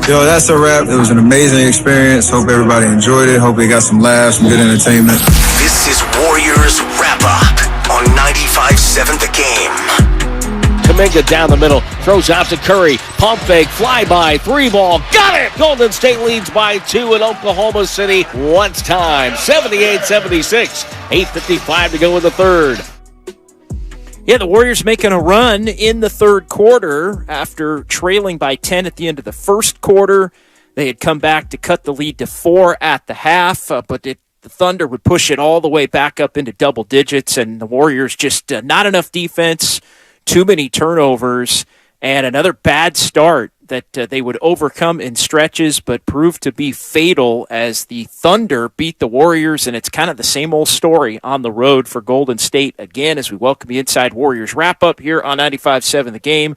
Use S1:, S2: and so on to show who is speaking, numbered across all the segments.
S1: Yo, that's a wrap. It was an amazing experience. Hope everybody enjoyed it. Hope they got some laughs, some good entertainment.
S2: This is Warriors Wrap-Up on 95.7 The Game.
S3: Kuminga down the middle, throws out to Curry, pump fake, flyby, three ball, got it! Golden State leads by 2 in Oklahoma City once time, 78-76, 8:55 to go in the third.
S4: Yeah, the Warriors making a run in the third quarter after trailing by 10 at the end of the first quarter. They had come back to cut the lead to 4 at the half, but the Thunder would push it all the way back up into double digits, and the Warriors just not enough defense, too many turnovers, and another bad start that they would overcome in stretches but proved to be fatal as the Thunder beat the Warriors, and it's kind of the same old story on the road for Golden State again as we welcome you inside Warriors Wrap-Up here on 95.7 The Game.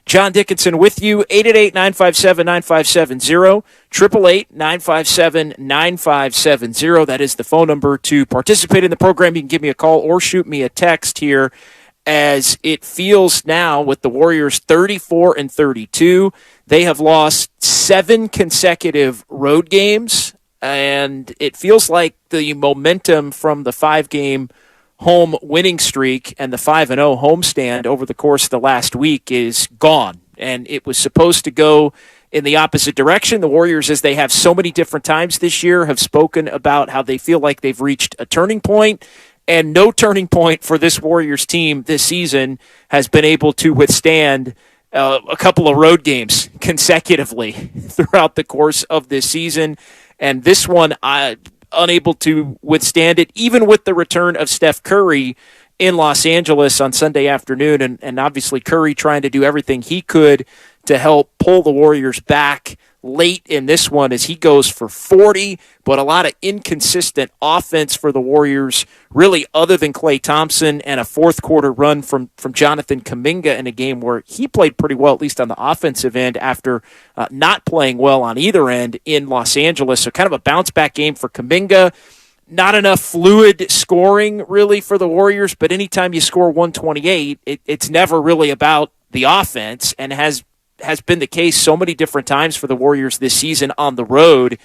S4: John Dickinson with you, 888-957-9570, 888-957-9570. That is the phone number to participate in the program. You can give me a call or shoot me a text here, as it feels now with the Warriors 34-32. They have lost 7 consecutive road games, and it feels like the momentum from the 5-game home winning streak and the 5-0 homestand over the course of the last week is gone. And it was supposed to go in the opposite direction. The Warriors, as they have so many different times this year, have spoken about how they feel like they've reached a turning point. And no turning point for this Warriors team this season has been able to withstand a couple of road games consecutively throughout the course of this season. And this one, unable to withstand it, even with the return of Steph Curry in Los Angeles on Sunday afternoon. And obviously Curry trying to do everything he could to help pull the Warriors back late in this one as he goes for 40, but a lot of inconsistent offense for the Warriors, really, other than Klay Thompson, and a fourth quarter run from Jonathan Kuminga in a game where he played pretty well, at least on the offensive end, after not playing well on either end in Los Angeles. So kind of a bounce-back game for Kuminga. Not enough fluid scoring, really, for the Warriors, but anytime you score 128, it's never really about the offense, and has been the case so many different times for the Warriors this season on the road.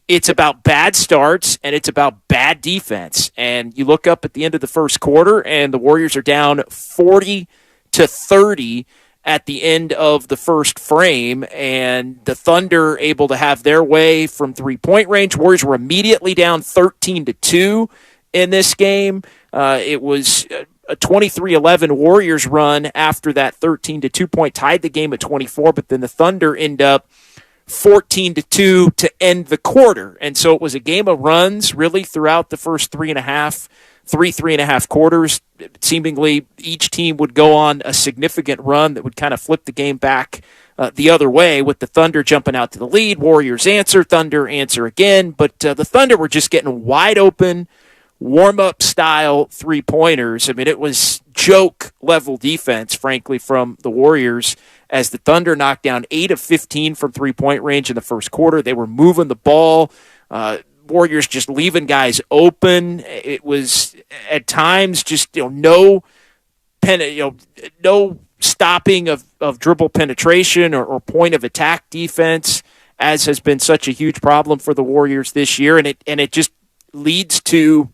S4: It's about bad starts, and it's about bad defense. And you look up at the end of the first quarter, and the Warriors are down 40-30 at the end of the first frame, and the Thunder able to have their way from three-point range. Warriors were immediately down 13-2 in this game. It was a 23-11 Warriors run after that 13-2 point tied the game at 24, but then the Thunder end up 14-2 to end the quarter. And so it was a game of runs really throughout the first three and a half quarters. Seemingly each team would go on a significant run that would kind of flip the game back the other way, with the Thunder jumping out to the lead. Warriors answer, Thunder answer again, but the Thunder were just getting wide open warm-up style three-pointers. I mean, it was joke-level defense, frankly, from the Warriors, as the Thunder knocked down 8 of 15 from three-point range in the first quarter. They were moving the ball. Warriors just leaving guys open. It was, at times, just no stopping of dribble penetration or point of attack defense, as has been such a huge problem for the Warriors this year. And it just leads to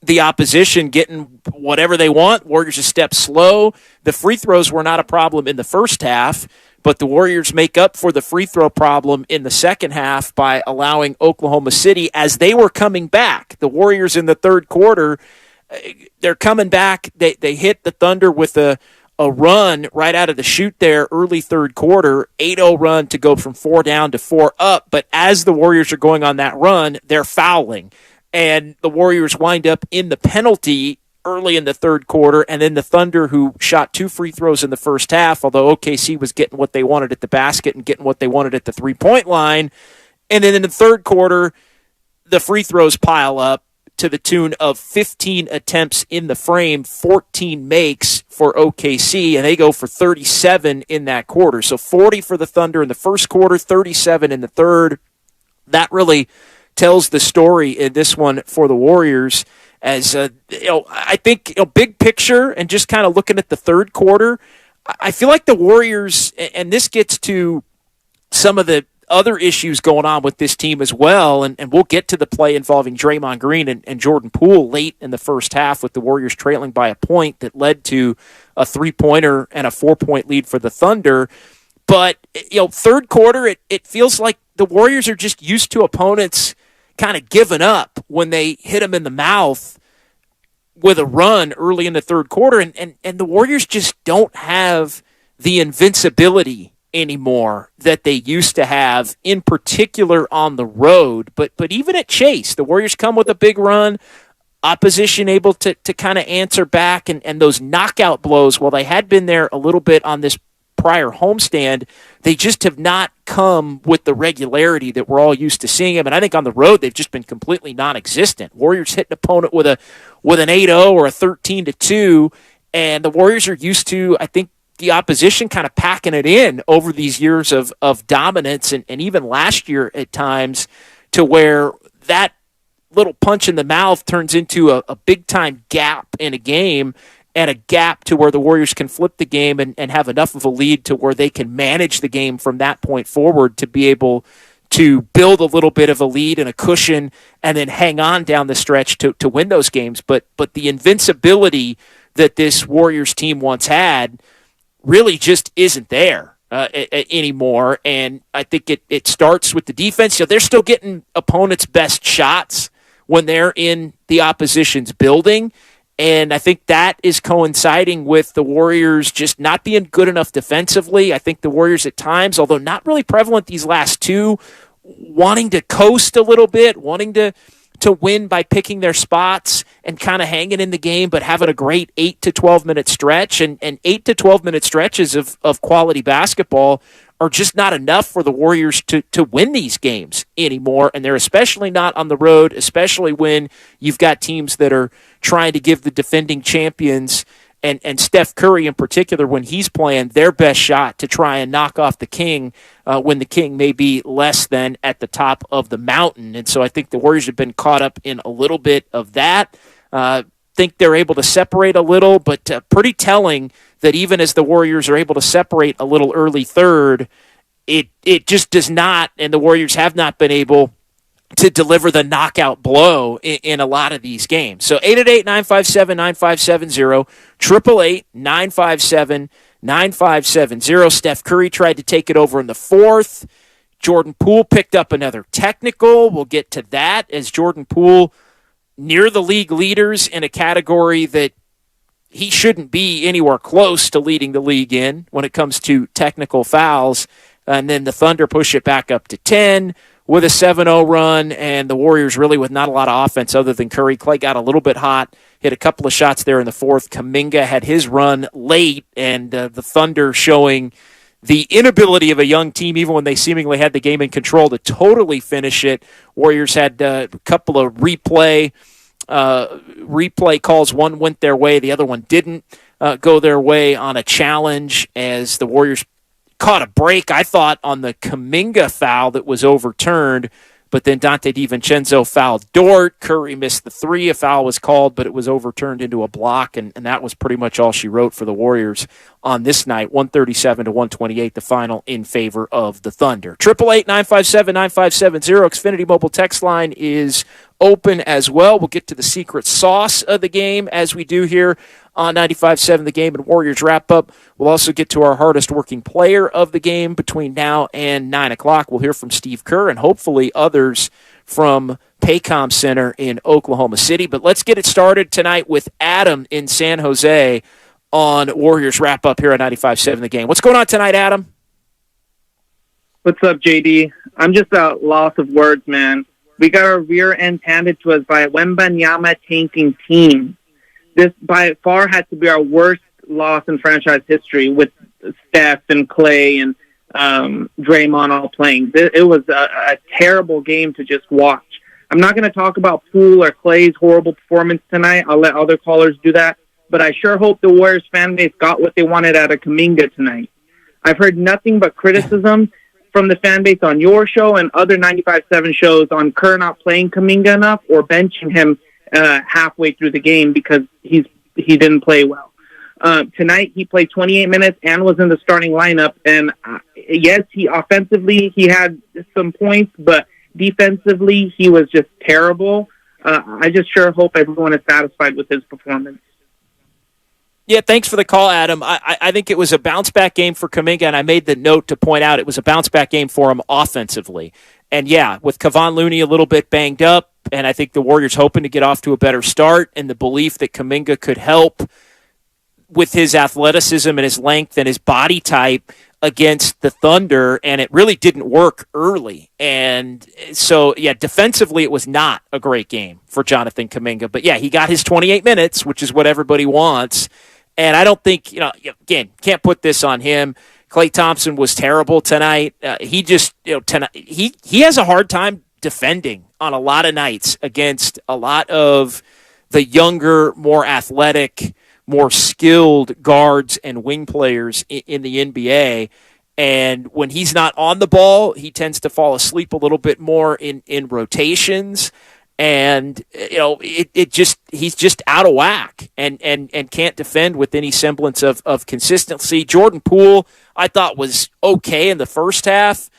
S4: the opposition getting whatever they want. Warriors a step slow. The free throws were not a problem in the first half, but the Warriors make up for the free throw problem in the second half by allowing Oklahoma City, as they were coming back. The Warriors in the third quarter, they're coming back. They hit the Thunder with a run right out of the chute there, early third quarter, 8-0 run to go from 4 down to 4 up. But as the Warriors are going on that run, they're fouling. And the Warriors wind up in the penalty early in the third quarter, and then the Thunder, who shot 2 free throws in the first half, although OKC was getting what they wanted at the basket and getting what they wanted at the three-point line. And then in the third quarter, the free throws pile up to the tune of 15 attempts in the frame, 14 makes for OKC, and they go for 37 in that quarter. So 40 for the Thunder in the first quarter, 37 in the third. That really tells the story in this one for the Warriors. As I think, big picture, and just kind of looking at the third quarter, I feel like the Warriors, and this gets to some of the other issues going on with this team as well, and we'll get to the play involving Draymond Green and Jordan Poole late in the first half with the Warriors trailing by a point that led to a 3-pointer and a 4-point lead for the Thunder. But, third quarter, it feels like the Warriors are just used to opponents kind of giving up when they hit them in the mouth with a run early in the third quarter, and the Warriors just don't have the invincibility anymore that they used to have, in particular on the road. But even at Chase, the Warriors come with a big run, opposition able to kind of answer back, and those knockout blows, while they had been there a little bit on this prior homestand, they just have not come with the regularity that we're all used to seeing them. And I think on the road, they've just been completely non-existent. Warriors hit an opponent with an 8-0 or a 13-2, and the Warriors are used to, I think, the opposition kind of packing it in over these years of dominance, and even last year at times, to where that little punch in the mouth turns into a big-time gap in a game, and a gap to where the Warriors can flip the game and have enough of a lead to where they can manage the game from that point forward to be able to build a little bit of a lead and a cushion and then hang on down the stretch to win those games. But the invincibility that this Warriors team once had really just isn't there anymore. And I think it starts with the defense. They're still getting opponents' best shots when they're in the opposition's building. And I think that is coinciding with the Warriors just not being good enough defensively. I think the Warriors at times, although not really prevalent these last two, wanting to coast a little bit, wanting to win by picking their spots and kind of hanging in the game, but having a great 8 to 12 minute stretch. And 8 to 12 minute stretches of quality basketball are just not enough for the Warriors to win these games anymore. And they're especially not on the road, especially when you've got teams that are trying to give the defending champions and Steph Curry in particular, when he's playing, their best shot to try and knock off the King when the King may be less than at the top of the mountain. And so I think the Warriors have been caught up in a little bit of that. Think they're able to separate a little, but pretty telling that even as the Warriors are able to separate a little early third, it just does not, and the Warriors have not been able to deliver the knockout blow in a lot of these games. So 888-957-9570, 888-957-9570. Steph Curry tried to take it over in the fourth. Jordan Poole picked up another technical. We'll get to that as Jordan Poole near the league leaders in a category that he shouldn't be anywhere close to leading the league in when it comes to technical fouls. And then the Thunder push it back up to 10 with a 7-0 run, and the Warriors really with not a lot of offense other than Curry. Clay got a little bit hot, hit a couple of shots there in the fourth. Kuminga had his run late, and the Thunder showing the inability of a young team, even when they seemingly had the game in control, to totally finish it. Warriors had a couple of replay calls. One went their way, the other one didn't go their way on a challenge as the Warriors caught a break, I thought, on the Kuminga foul that was overturned, but then Dante DiVincenzo fouled Dort. Curry missed the three. A foul was called, but it was overturned into a block, and that was pretty much all she wrote for the Warriors on this night. 137-128, the final in favor of the Thunder. 888-957-9570. Xfinity Mobile text line is open as well. We'll get to the secret sauce of the game as we do here on 95.7 The Game and Warriors Wrap-Up. We'll also get to our hardest working player of the game between now and 9 o'clock. We'll hear from Steve Kerr and hopefully others from Paycom Center in Oklahoma City. But let's get it started tonight with Adam in San Jose on Warriors Wrap-Up here on 95.7 The Game. What's going on tonight, Adam?
S5: What's up, JD? I'm just at loss of words, man. We got our rear end handed to us by a Wembanyama tanking team. This by far had to be our worst loss in franchise history with Steph and Clay and Draymond all playing. It was a terrible game to just watch. I'm not going to talk about Poole or Clay's horrible performance tonight. I'll let other callers do that. But I sure hope the Warriors fan base got what they wanted out of Kuminga tonight. I've heard nothing but criticism from the fan base on your show and other 95.7 shows on Kerr not playing Kuminga enough or benching him halfway through the game because he didn't play well. Tonight he played 28 minutes and was in the starting lineup. And yes, he offensively he had some points, but defensively he was just terrible. I just sure hope everyone is satisfied with his performance.
S4: Yeah, thanks for the call, Adam. I think it was a bounce-back game for Kuminga, and I made the note to point out it was a bounce-back game for him offensively. And, yeah, with Kevon Looney a little bit banged up, and I think the Warriors hoping to get off to a better start, and the belief that Kuminga could help with his athleticism and his length and his body type against the Thunder, and it really didn't work early. And so, yeah, defensively it was not a great game for Jonathan Kuminga. But, yeah, he got his 28 minutes, which is what everybody wants. And I don't think, again, can't put this on him. Klay Thompson was terrible tonight. He just, tonight he has a hard time defending on a lot of nights against a lot of the younger, more athletic, more skilled guards and wing players in the NBA. And when he's not on the ball, he tends to fall asleep a little bit more in rotations. And, he's just out of whack and can't defend with any semblance of consistency. Jordan Poole, I thought, was okay in the first half,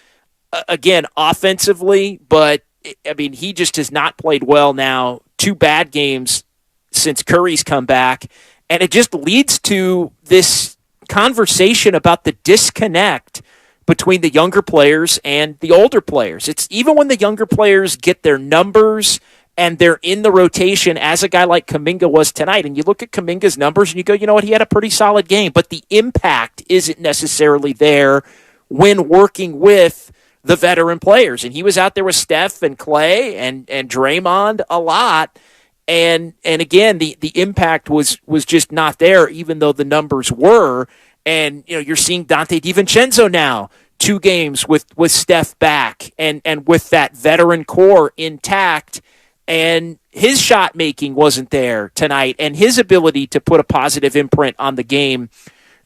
S4: again, offensively, but, he just has not played well now. 2 bad games since Curry's come back, and it just leads to this conversation about the disconnect between the younger players and the older players. It's even when the younger players get their numbers and they're in the rotation, as a guy like Kuminga was tonight, and you look at Kuminga's numbers and you go, you know what, he had a pretty solid game, but the impact isn't necessarily there when working with the veteran players. And he was out there with Steph and Klay and Draymond a lot. And again, the impact was just not there, even though the numbers were. And you're seeing Dante DiVincenzo now, 2 games with Steph back and with that veteran core intact. And his shot making wasn't there tonight, and his ability to put a positive imprint on the game,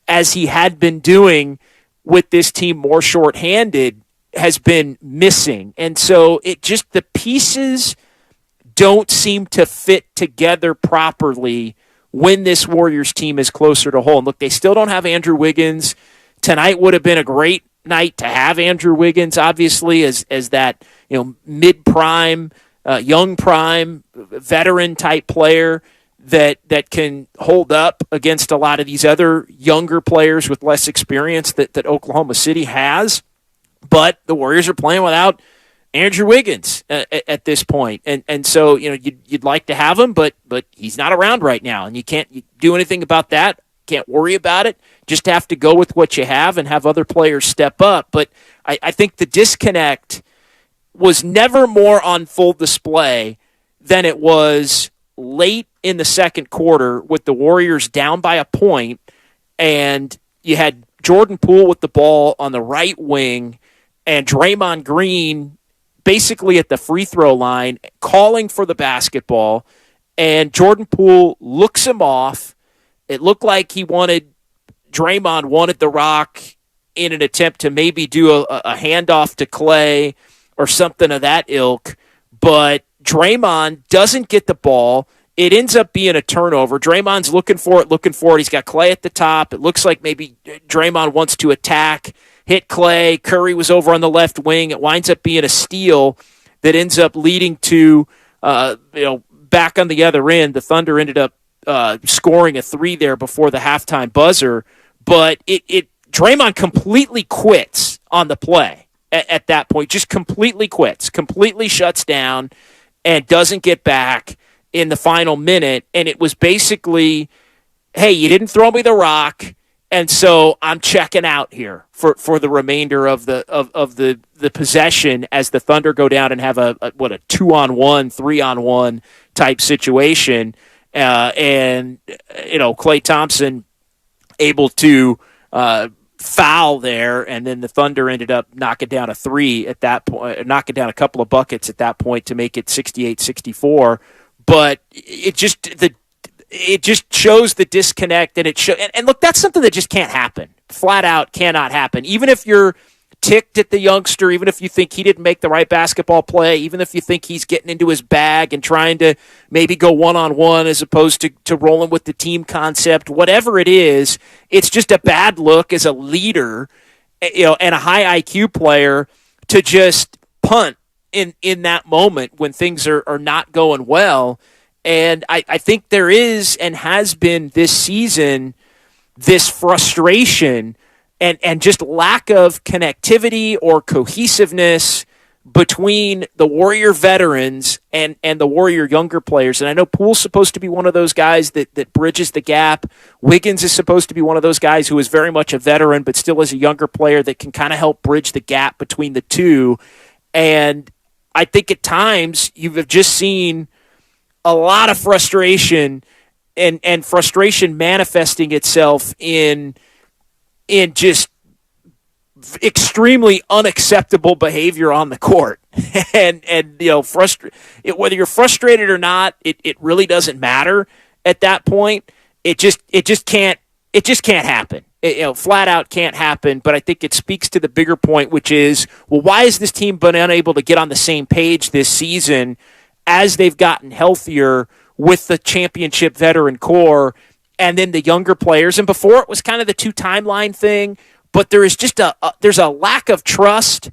S4: as he had been doing with this team more shorthanded, has been missing. And so the pieces don't seem to fit together properly when this Warriors team is closer to home. Look, they still don't have Andrew Wiggins. Tonight would have been a great night to have Andrew Wiggins, obviously, as that mid-prime, young prime, veteran-type player that can hold up against a lot of these other younger players with less experience that Oklahoma City has. But the Warriors are playing without Andrew Wiggins at this point. And so, you'd like to have him, but he's not around right now, and you can't do anything about that. Can't worry about it. Just have to go with what you have and have other players step up. But I think the disconnect was never more on full display than it was late in the second quarter with the Warriors down by a point, and you had Jordan Poole with the ball on the right wing and Draymond Green basically at the free throw line calling for the basketball, and Jordan Poole looks him off. It looked like Draymond wanted the rock in an attempt to maybe do a handoff to Klay or something of that ilk, but Draymond doesn't get the ball. It ends up being a turnover. Draymond's looking for it. He's got Klay at the top. It looks like maybe Draymond wants to attack, hit Klay. Curry was over on the left wing. It winds up being a steal that ends up leading to, back on the other end. The Thunder ended up scoring a 3 there before the halftime buzzer, but Draymond completely quits on the play at that point. Just completely quits, completely shuts down, and doesn't get back in the final minute. And it was basically, hey, you didn't throw me the rock, and so I'm checking out here for the remainder of the possession as the Thunder go down and have a 2-on-1, 3-on-1 type situation. And Klay Thompson able to foul there, and then the Thunder ended up knocking down a 3 at that point, knocking down a couple of buckets at that point to make it 68-64. But it just shows the disconnect, and and look, that's something that just can't happen. Flat out cannot happen. Even if you're ticked at the youngster, even if you think he didn't make the right basketball play, even if you think he's getting into his bag and trying to maybe go one-on-one as opposed to rolling with the team concept, whatever it is, it's just a bad look as a leader, and a high IQ player to just punt in that moment when things are not going well. And I think there is and has been this season this frustration and just lack of connectivity or cohesiveness between the Warrior veterans and the Warrior younger players. And I know Poole's supposed to be one of those guys that bridges the gap. Wiggins is supposed to be one of those guys who is very much a veteran but still is a younger player that can kind of help bridge the gap between the two. And I think at times you've just seen a lot of frustration and frustration manifesting itself in just extremely unacceptable behavior on the court. and whether you're frustrated or not, it really doesn't matter at that point. It just can't happen. Flat out can't happen. But I think it speaks to the bigger point, which is, well, why has this team been unable to get on the same page this season as they've gotten healthier with the championship veteran core and then the younger players? And before it was kind of the two timeline thing, but there is just there's a lack of trust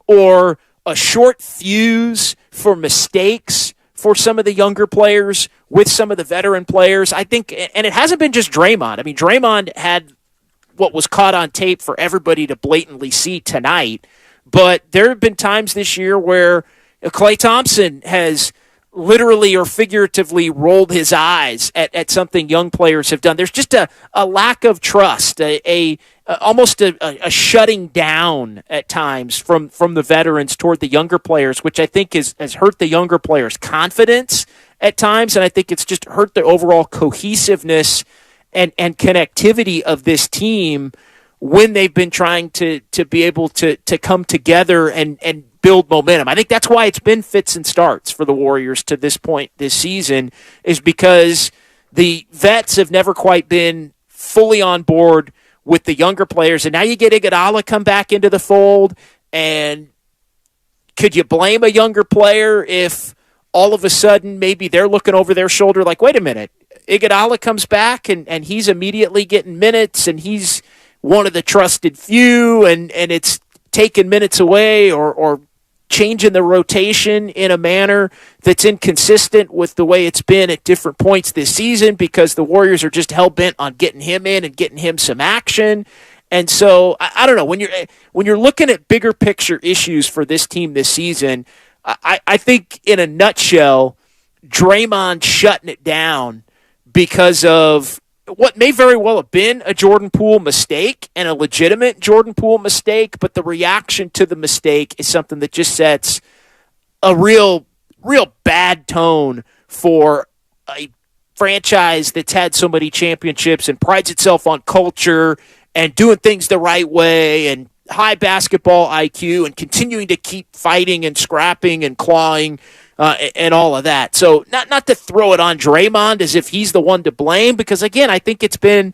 S4: or a short fuse for mistakes for some of the younger players with some of the veteran players. I think, and it hasn't been just Draymond. I mean, Draymond had what was caught on tape for everybody to blatantly see tonight, but there have been times this year where Klay Thompson has literally or figuratively rolled his eyes at something young players have done. There's just a lack of trust, almost a shutting down at times from the veterans toward the younger players, which I think has hurt the younger players' confidence at times, and I think it's just hurt the overall cohesiveness and connectivity of this team when they've been trying to be able to come together and build momentum. I think that's why it's been fits and starts for the Warriors to this point this season, is because the vets have never quite been fully on board with the younger players. And now you get Iguodala come back into the fold. And could you blame a younger player if all of a sudden maybe they're looking over their shoulder like, wait a minute, Iguodala comes back and he's immediately getting minutes and he's one of the trusted few and it's taking minutes away or changing the rotation in a manner that's inconsistent with the way it's been at different points this season, because the Warriors are just hell-bent on getting him in and getting him some action. And so I don't know, when you're looking at bigger picture issues for this team this season, I think in a nutshell, Draymond shutting it down because of what may very well have been a Jordan Poole mistake and a legitimate Jordan Poole mistake, but the reaction to the mistake is something that just sets a real bad tone for a franchise that's had so many championships and prides itself on culture and doing things the right way and high basketball IQ and continuing to keep fighting and scrapping and clawing and all of that. So not to throw it on Draymond as if he's the one to blame, because again, I think it's been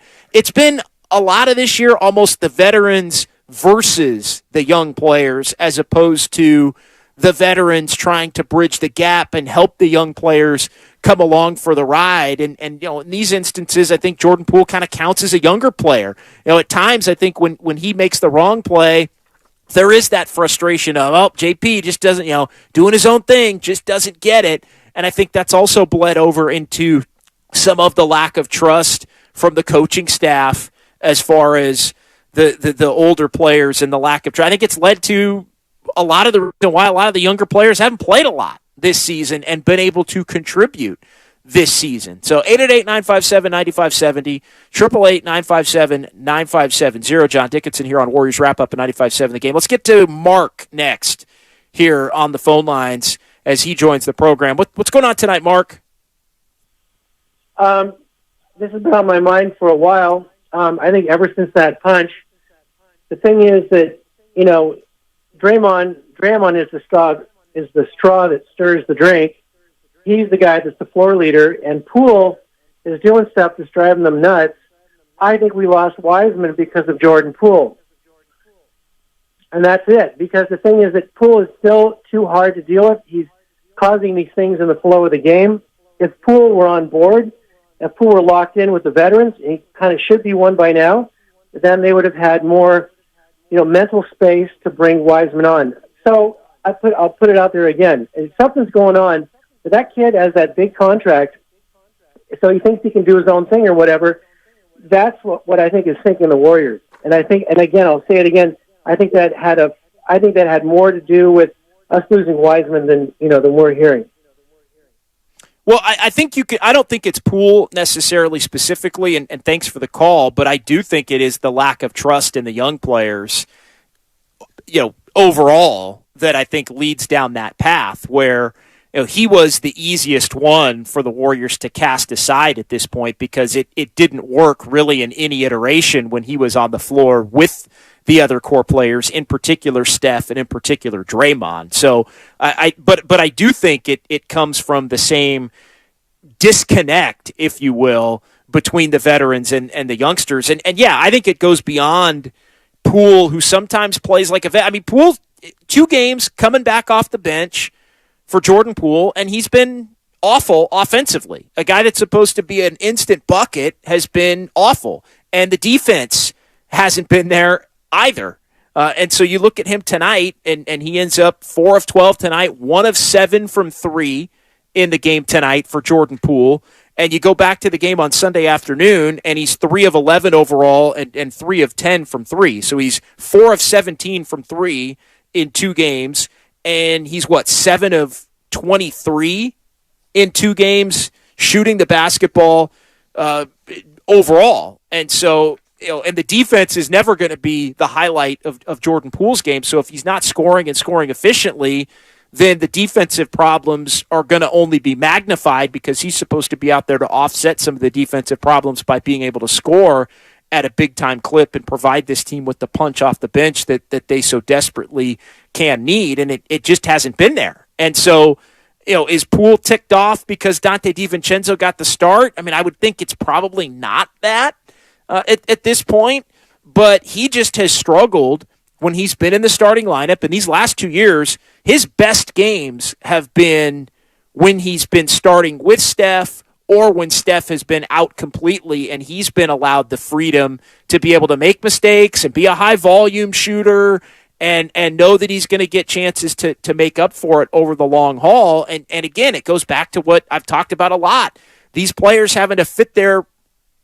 S4: a lot of this year almost the veterans versus the young players, as opposed to the veterans trying to bridge the gap and help the young players come along for the ride. And in these instances, I think Jordan Poole kind of counts as a younger player. At times, I think when he makes the wrong play, there is that frustration of, JP just doesn't, doing his own thing, just doesn't get it. And I think that's also bled over into some of the lack of trust from the coaching staff as far as the older players and the lack of trust. I think it's led to a lot of the reason why a lot of the younger players haven't played a lot this season and been able to contribute this season. So 888-957-9570, 888-957-9570. John Dickinson here on Warriors Wrap-Up at 95.7 The Game. Let's get to Mark next here on the phone lines as he joins the program. What's going on tonight, Mark?
S6: This has been on my mind for a while. I think ever since that punch. The thing is that, Draymond is the straw that stirs the drink. He's the guy that's the floor leader, and Poole is doing stuff that's driving them nuts. I think we lost Wiseman because of Jordan Poole. And that's it. Because the thing is that Poole is still too hard to deal with. He's causing these things in the flow of the game. If Poole were on board, if Poole were locked in with the veterans, he kind of should be one by now, then they would have had more, mental space to bring Wiseman on. So I'll put it out there again. If something's going on, if that kid has that big contract, so he thinks he can do his own thing or whatever, that's what I think is sinking the Warriors. And I think, and again, I'll say it again, I think that had more to do with us losing Wiseman than we're hearing.
S4: Well, I think you could. I don't think it's Poole necessarily specifically, and thanks for the call, but I do think it is the lack of trust in the young players, overall, that I think leads down that path where he was the easiest one for the Warriors to cast aside at this point because it didn't work really in any iteration when he was on the floor with the other core players, in particular Steph and in particular Draymond. So, but I do think it comes from the same disconnect, if you will, between the veterans and the youngsters. And yeah, I think it goes beyond Poole, who sometimes plays like a vet. I mean, Poole, 2 games coming back off the bench for Jordan Poole, and he's been awful offensively. A guy that's supposed to be an instant bucket has been awful. And the defense hasn't been there either. And so you look at him tonight, and he ends up 4 of 12 tonight, 1 of 7 from 3 in the game tonight for Jordan Poole. And you go back to the game on Sunday afternoon, and he's 3 of 11 overall and 3 of 10 from 3. So he's 4 of 17 from 3 in 2 games, and he's, 7 of 23 in 2 games shooting the basketball overall. And so, and the defense is never going to be the highlight of Jordan Poole's game. So if he's not scoring and scoring efficiently, then the defensive problems are going to only be magnified because he's supposed to be out there to offset some of the defensive problems by being able to score at a big-time clip and provide this team with the punch off the bench that they so desperately can need, and it just hasn't been there. And so, is Poole ticked off because Dante DiVincenzo got the start? I mean, I would think it's probably not that at this point, but he just has struggled when he's been in the starting lineup. In these last 2 years, his best games have been when he's been starting with Steph or when Steph has been out completely and he's been allowed the freedom to be able to make mistakes and be a high-volume shooter and know that he's going to get chances to make up for it over the long haul. And again, it goes back to what I've talked about a lot. These players having to fit their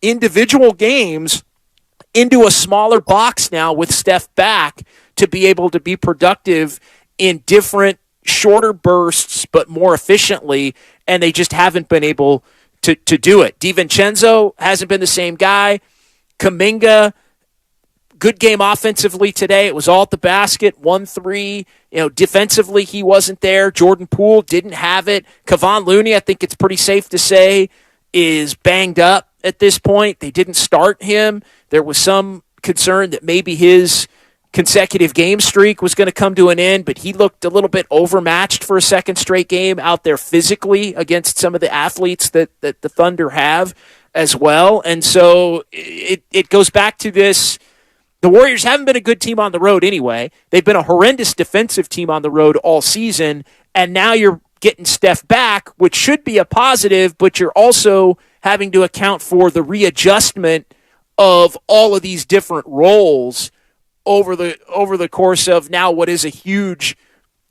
S4: individual games into a smaller box now with Steph back to be able to be productive in different, shorter bursts, but more efficiently, and they just haven't been able to do it. DiVincenzo hasn't been the same guy. Kuminga, good game offensively today. It was all at the basket, 1-3. Defensively, he wasn't there. Jordan Poole didn't have it. Kevon Looney, I think it's pretty safe to say, is banged up at this point. They didn't start him. There was some concern that maybe his consecutive game streak was going to come to an end, but he looked a little bit overmatched for a second straight game out there physically against some of the athletes that the Thunder have as well. And so it goes back to this. The Warriors haven't been a good team on the road anyway. They've been a horrendous defensive team on the road all season, and now you're getting Steph back, which should be a positive, but you're also having to account for the readjustment of all of these different roles over the course of now what is a huge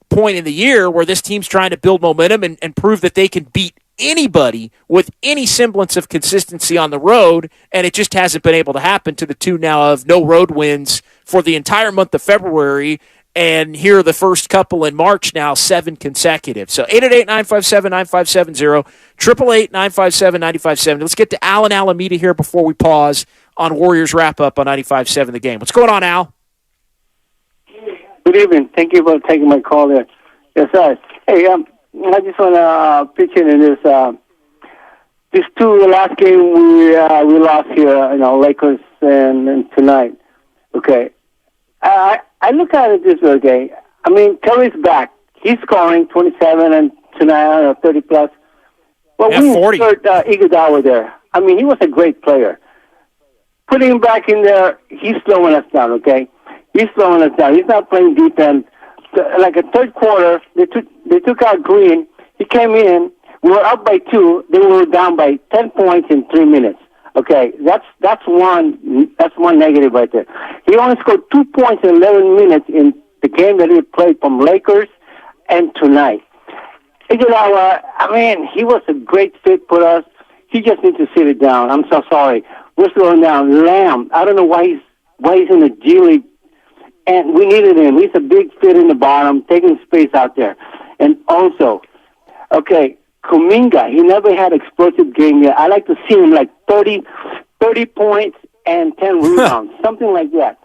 S4: point in the year where this team's trying to build momentum and prove that they can beat anybody with any semblance of consistency on the road, and it just hasn't been able to happen to the tune now of no road wins for the entire month of February, and here are the first couple in March now, 7 consecutive. So 888-957-9570, 888-957-9570. Let's get to Alan Alameda here before we pause on Warriors Wrap-Up on 95.7 The Game. What's going on, Al?
S7: Good evening. Thank you for taking my call there. Yes, sir. Hey, I just want to pitch in this. These 2 last game we lost here, Lakers and tonight. Okay. I look at it this way, okay. I mean, Curry's back. He's scoring 27 and tonight, 30 plus. Well, we
S4: 40.
S7: insert Iguodala there. I mean, he was a great player. Putting him back in there, he's slowing us down, okay? He's slowing us down. He's not playing defense. Like a third quarter, they took out Green. He came in. We were up by 2. Then we were down by 10 points in 3 minutes. Okay, that's one negative right there. He only scored 2 points in 11 minutes in the game that he played from Lakers and tonight. He was a great fit for us. He just needs to sit it down. I'm so sorry. We're slowing down. Lamb, I don't know why he's in the G League, and we needed him. He's a big fit in the bottom, taking space out there. And also, okay, Kuminga, he never had explosive game yet. I like to see him like 30 points and 10 rebounds, something like that.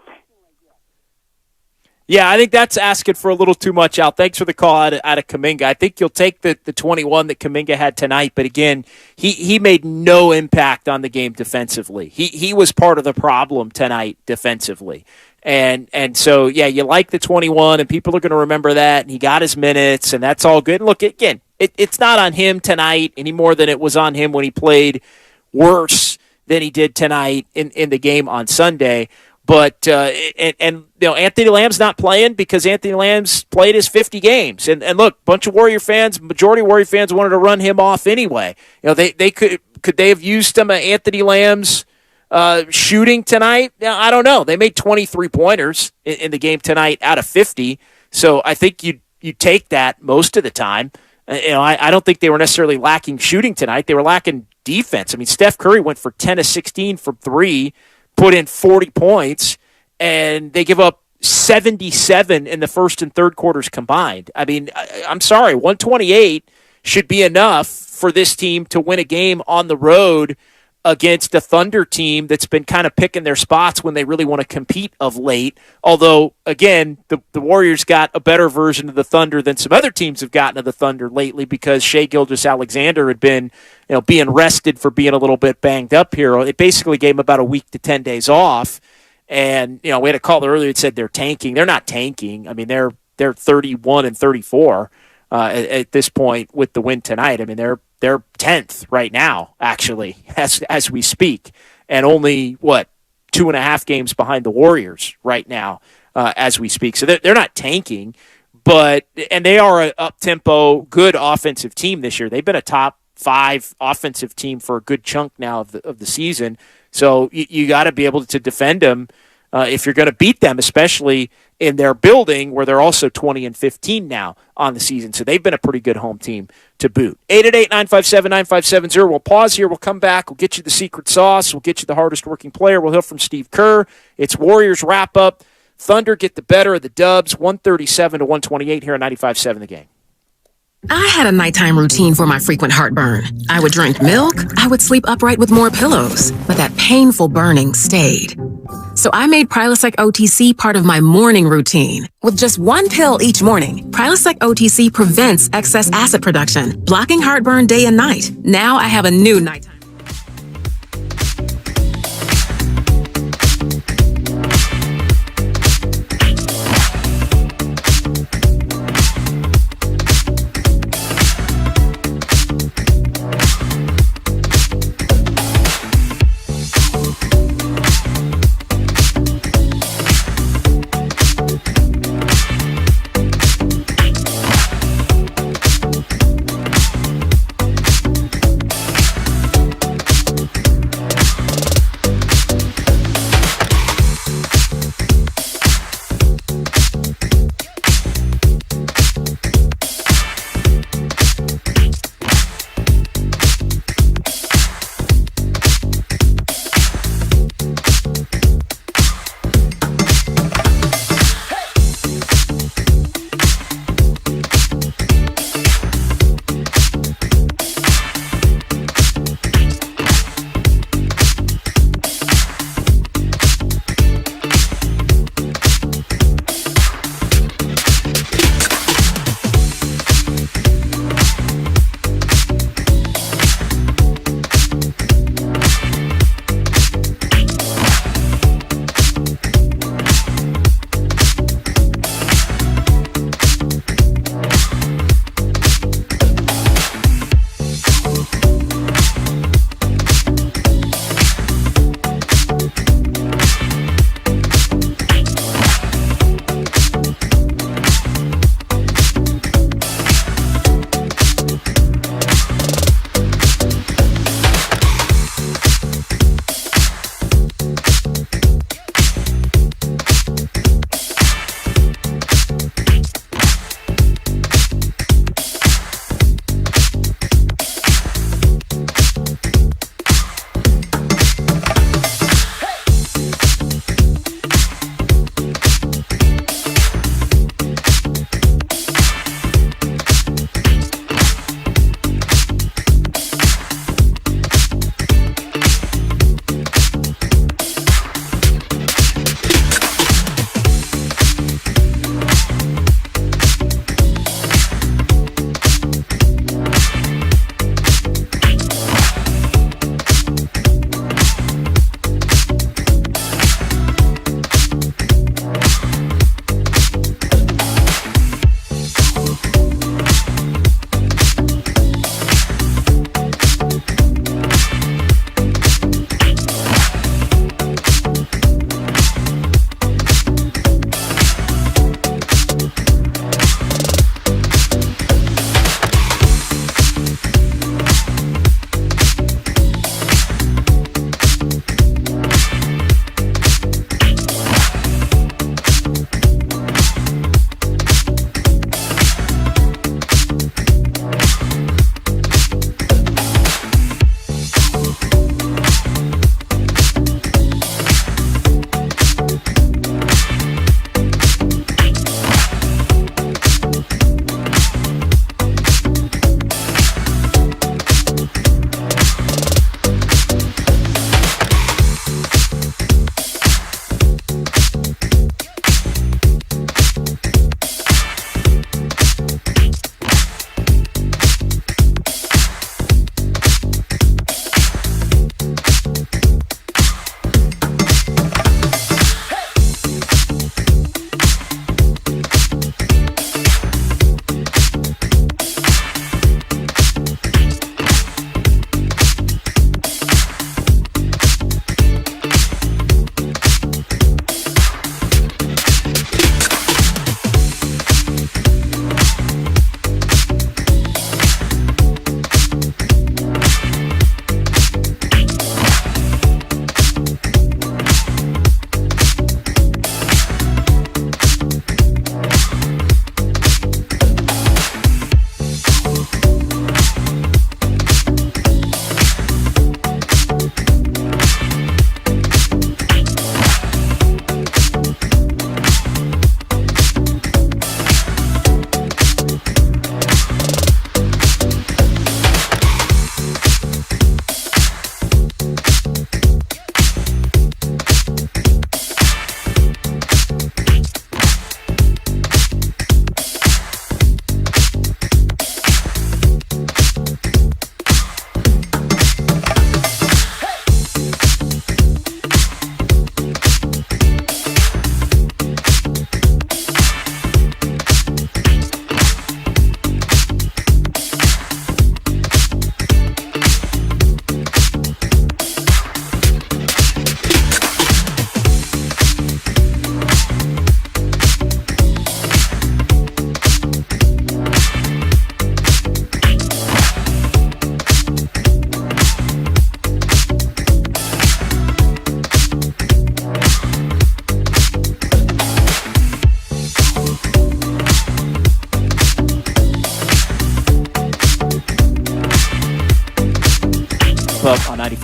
S4: Yeah, I think that's asking for a little too much, Al. Thanks for the call out of Kuminga. I think you'll take the 21 that Kuminga had tonight, but again, he made no impact on the game defensively. He was part of the problem tonight defensively. And so, yeah, you like the 21, and people are going to remember that, and he got his minutes, and that's all good. And look, again, it's not on him tonight any more than it was on him when he played worse than he did tonight in the game on Sunday. But Anthony Lamb's not playing because Anthony Lamb's played his 50 games. And look, majority of Warrior fans wanted to run him off anyway. They could they have used some of Anthony Lamb's shooting tonight? Now, I don't know. They made 23 pointers in the game tonight out of 50. So I think you take that most of the time. I don't think they were necessarily lacking shooting tonight. They were lacking defense. I mean, Steph Curry went for 10 of 16 from 3. Put in 40 points, and they give up 77 in the first and third quarters combined. I mean, I'm sorry, 128 should be enough for this team to win a game on the road against a Thunder team that's been kind of picking their spots when they really want to compete of late. Although, again, the Warriors got a better version of the Thunder than some other teams have gotten of the Thunder lately because Shai Gilgeous-Alexander had been being rested for being a little bit banged up here. It basically gave him about a week to 10 days off. And, we had a caller earlier that said they're tanking. They're not tanking. I mean, they're 31 and 34 at this point with the win tonight. I mean, they're 10th right now, actually, as we speak, and only 2.5 games behind the Warriors right now as we speak. So they're not tanking, and they are an up-tempo, good offensive team this year. They've been a top 5 offensive team for a good chunk now of the season. So you got to be able to defend them if you're going to beat them, especially in their building where they're also 20 and 15 now on the season. So they've been a pretty good home team to boot. 888-957-9570. We'll pause here. We'll come back. We'll get you the secret sauce. We'll get you the hardest working player. We'll hear from Steve Kerr. It's Warriors wrap-up. Thunder get the better of the Dubs, 137-128 here on 95.7 The Game.
S8: I had a nighttime routine for my frequent heartburn. I would drink milk, I would sleep upright with more pillows, but that painful burning stayed. So I made Prilosec OTC part of my morning routine. With just 1 pill each morning, Prilosec OTC prevents excess acid production, blocking heartburn day and night. Now I have a new nighttime.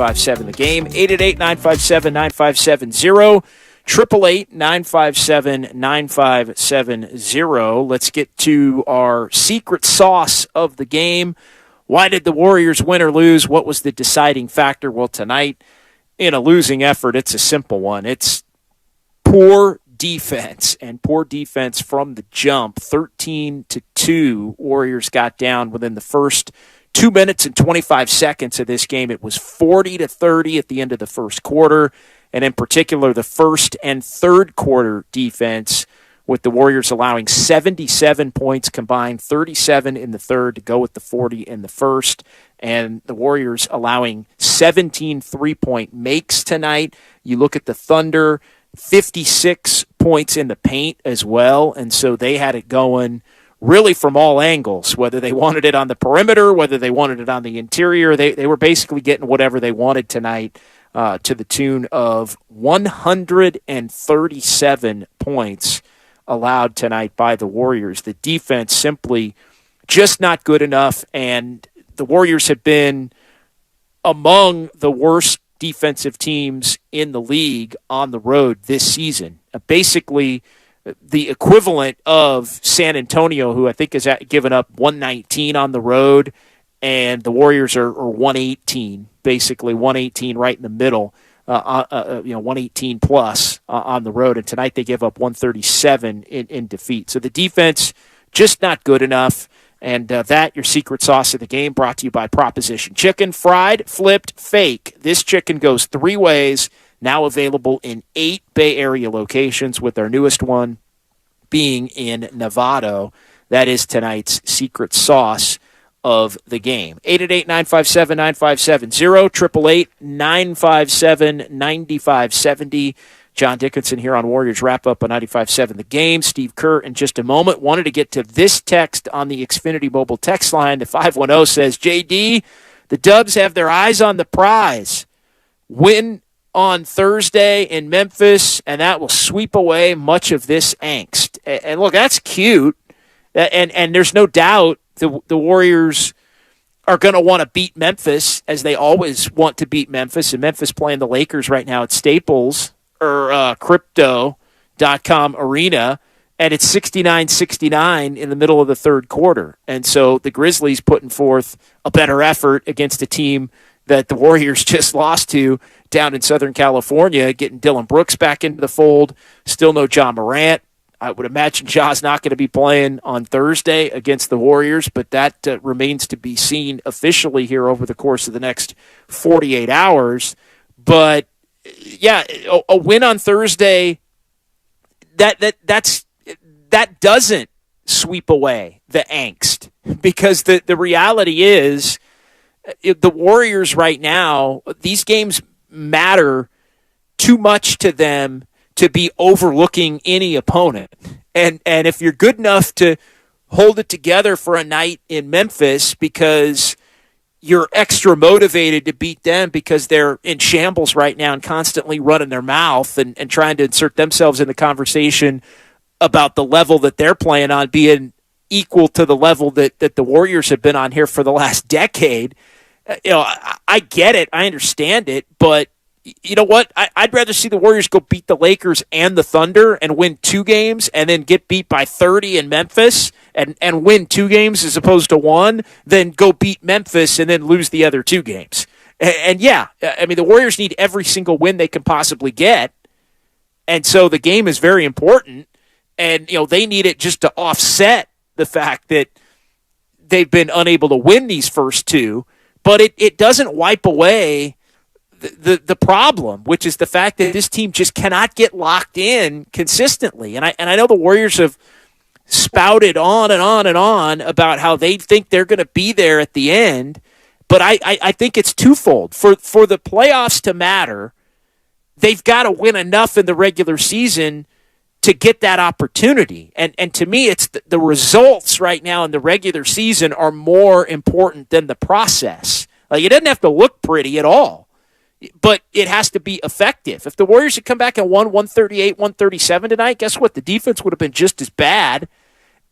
S4: 957 The Game. 888-957-9570. 888-957-9570. Let's get to our secret sauce of the game. Why did the Warriors win or lose? What was the deciding factor? Well, tonight, in a losing effort, it's a simple one. It's poor defense, and poor defense from the jump. 13-2, Warriors got down within the first 2 minutes and 25 seconds of this game. It was 40-30 at the end of the first quarter, and in particular, the first and third quarter defense, with the Warriors allowing 77 points combined, 37 in the third to go with the 40 in the first, and the Warriors allowing 17 three-point makes tonight. You look at the Thunder, 56 points in the paint as well, and so they had it going really from all angles, whether they wanted it on the perimeter, whether they wanted it on the interior. They were basically getting whatever they wanted tonight, to the tune of 137 points allowed tonight by the Warriors. The defense simply just not good enough, and the Warriors have been among the worst defensive teams in the league on the road this season. Basically, the equivalent of San Antonio, who I think has given up 119 on the road, and the Warriors are 118, basically 118 right in the middle, 118 plus on the road. And tonight they give up 137 in defeat. So the defense just not good enough. And that, your secret sauce of the game, brought to you by Proposition Chicken. Fried, flipped, fake. This chicken goes 3 ways. Now available in 8 Bay Area locations, with our newest one being in Novato. That is tonight's secret sauce of the game. 888-957-9570, 888-957-9570. John Dickinson here on Warriors Wrap-Up on 95.7 The Game. Steve Kerr in just a moment. Wanted to get to this text on the Xfinity Mobile text line. The 510 says, JD, the Dubs have their eyes on the prize. Win on Thursday in Memphis, and that will sweep away much of this angst. And look, that's cute. And there's no doubt the Warriors are going to want to beat Memphis, as they always want to beat Memphis. And Memphis playing the Lakers right now at Staples or Crypto.com Arena, and it's 69-69 in the middle of the third quarter. And so the Grizzlies putting forth a better effort against a team that the Warriors just lost to down in Southern California, getting Dylan Brooks back into the fold. Still no John Morant. I would imagine Ja's not going to be playing on Thursday against the Warriors, but that remains to be seen officially here over the course of the next 48 hours. But, yeah, a win on Thursday, that doesn't sweep away the angst, because the reality is the Warriors right now, these games matter too much to them to be overlooking any opponent. And if you're good enough to hold it together for a night in Memphis because you're extra motivated to beat them because they're in shambles right now and constantly running their mouth and trying to insert themselves in the conversation about the level that they're playing on being equal to the level that the Warriors have been on here for the last decade. I get it. I understand it. But you know what? I'd rather see the Warriors go beat the Lakers and the Thunder and win 2 games and then get beat by 30 in Memphis and win 2 games as opposed to 1 than go beat Memphis and then lose the other 2 games. And yeah, I mean, the Warriors need every single win they can possibly get. And so the game is very important. And, they need it just to offset the fact that they've been unable to win these first 2. But it doesn't wipe away the problem, which is the fact that this team just cannot get locked in consistently. And I know the Warriors have spouted on and on and on about how they think they're going to be there at the end, but I think it's twofold. For the playoffs to matter, they've got to win enough in the regular season to get that opportunity. And to me, it's the results right now in the regular season are more important than the process. Like, it doesn't have to look pretty at all, but it has to be effective. If the Warriors had come back and won 138, 137 tonight, guess what? The defense would have been just as bad,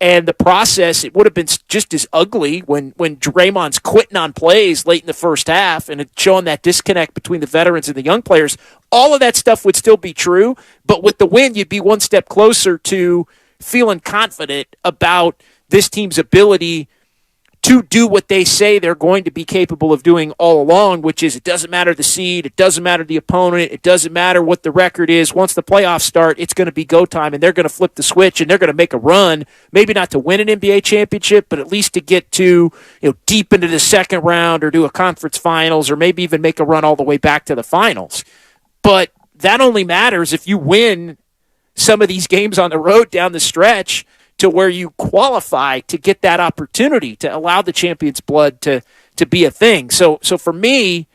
S4: And the process, it would have been just as ugly when Draymond's quitting on plays late in the first half and it's showing that disconnect between the veterans and the young players. All of that stuff would still be true, but with the win, you'd be one step closer to feeling confident about this team's ability to do what they say they're going to be capable of doing all along, which is it doesn't matter the seed, it doesn't matter the opponent, it doesn't matter what the record is. Once the playoffs start, it's going to be go time, and they're going to flip the switch, and they're going to make a run, maybe not to win an NBA championship, but at least to get to deep into the second round or do a conference finals or maybe even make a run all the way back to the finals. But that only matters if you win some of these games on the road down the stretch to where you qualify to get that opportunity to allow the champion's blood to be a thing. So for me,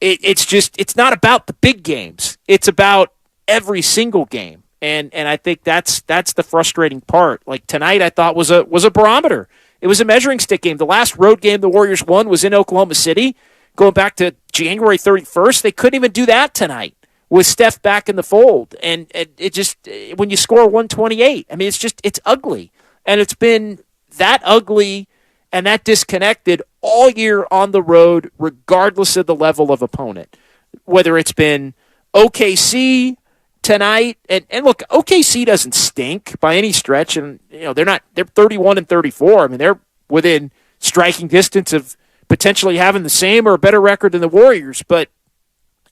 S4: it's not about the big games. It's about every single game. And I think that's the frustrating part. Like tonight I thought was a barometer. It was a measuring stick game. The last road game the Warriors won was in Oklahoma City. Going back to January 31st, they couldn't even do that tonight with Steph back in the fold. And it just, when you score 128, I mean, it's ugly. And it's been that ugly and that disconnected all year on the road, regardless of the level of opponent. Whether it's been OKC tonight, and look, OKC doesn't stink by any stretch, and they're 31-34. I mean, they're within striking distance of potentially having the same or a better record than the Warriors, but